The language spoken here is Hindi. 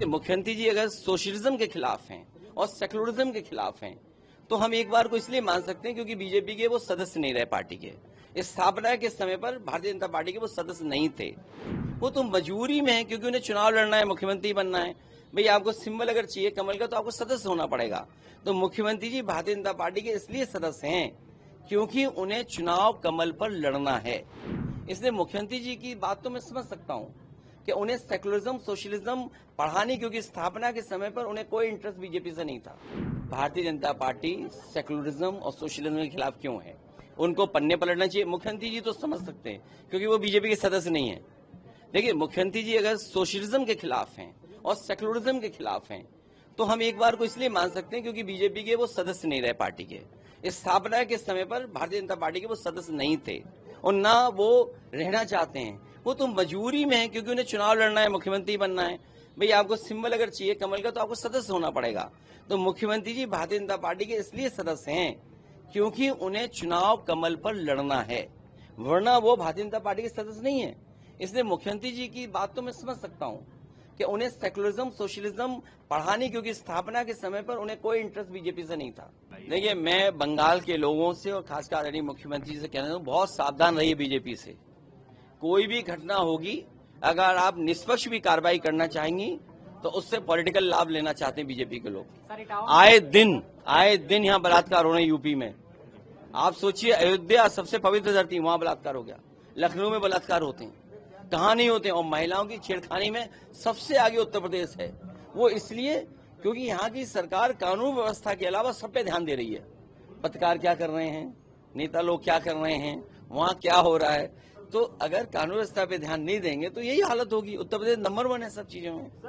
मुख्यमंत्री जी अगर सोशलिज्म के खिलाफ हैं और सेकुलरिज्म के खिलाफ हैं तो हम एक बार को इसलिए मान सकते हैं क्योंकि बीजेपी के वो सदस्य नहीं रहे पार्टी के। इस स्थापना के समय पर भारतीय जनता पार्टी के वो सदस्य नहीं थे। वो तो मजबूरी में है क्योंकि उन्हें चुनाव लड़ना है, मुख्यमंत्री बनना है। भाई आपको सिंबल अगर चाहिए कमल का तो आपको सदस्य होना पड़ेगा। तो मुख्यमंत्री जी भारतीय जनता पार्टी के इसलिए सदस्य हैं क्योंकि उन्हें चुनाव कमल पर लड़ना है। इसलिए मुख्यमंत्री जी की बात तो मैं समझ सकता हूँ कि उन्हें सेकुलरिज्म सोशलिज्म पढ़ाने, क्योंकि स्थापना के समय पर उन्हें कोई इंटरेस्ट बीजेपी से नहीं था। भारतीय जनता पार्टी सेकुलरिज्म और सोशलिज्म के खिलाफ क्यों है, उनको पन्ने पलटना चाहिए। मुख्यमंत्री जी तो समझ सकते हैं क्योंकि वो बीजेपी के सदस्य नहीं है। देखिए, मुख्यमंत्री जी अगर सोशलिज्म के खिलाफ हैं और सेकुलरिज्म के खिलाफ हैं तो हम एक बार को इसलिए मान सकते हैं क्योंकि बीजेपी के वो सदस्य नहीं रहे पार्टी के। इस स्थापना के समय पर भारतीय जनता पार्टी के वो सदस्य नहीं थे और ना वो रहना चाहते हैं। वो तो मजबूरी में है क्योंकि उन्हें चुनाव लड़ना है, मुख्यमंत्री बनना है। भाई आपको सिंबल अगर चाहिए कमल का तो आपको सदस्य होना पड़ेगा। तो मुख्यमंत्री जी भारतीय जनता पार्टी के इसलिए सदस्य हैं क्योंकि उन्हें चुनाव कमल पर लड़ना है, वरना वो भारतीय जनता पार्टी के सदस्य नहीं है। इसलिए मुख्यमंत्री जी की बात तो मैं समझ सकता हूँ कि उन्हें सेकुलरिज्म सोशलिज्म पढ़ाने, क्योंकि स्थापना के समय पर उन्हें कोई इंटरेस्ट बीजेपी से नहीं था। देखिए, मैं बंगाल के लोगों से और खासकर आदरणीय मुख्यमंत्री जी से कहना चाहूँ, बहुत सावधान रहिए बीजेपी से। कोई भी घटना होगी, अगर आप निष्पक्ष भी कार्रवाई करना चाहेंगी तो उससे पॉलिटिकल लाभ लेना चाहते हैं बीजेपी के लोग। आए दिन यहाँ बलात्कार हो रहे हैं यूपी में। आप सोचिए, अयोध्या सबसे पवित्र धरती, वहां बलात्कार हो गया। लखनऊ में बलात्कार होते हैं, कहाँ नहीं होते। और महिलाओं की छेड़खानी में सबसे आगे उत्तर प्रदेश है। वो इसलिए क्योंकि यहाँ की सरकार कानून व्यवस्था के अलावा सब पे ध्यान दे रही है। पत्रकार क्या कर रहे हैं, नेता लोग क्या कर रहे हैं, वहाँ क्या हो रहा है। तो अगर कानून व्यवस्था पे ध्यान नहीं देंगे तो यही हालत होगी। उत्तर प्रदेश नंबर 1 है सब चीजों में।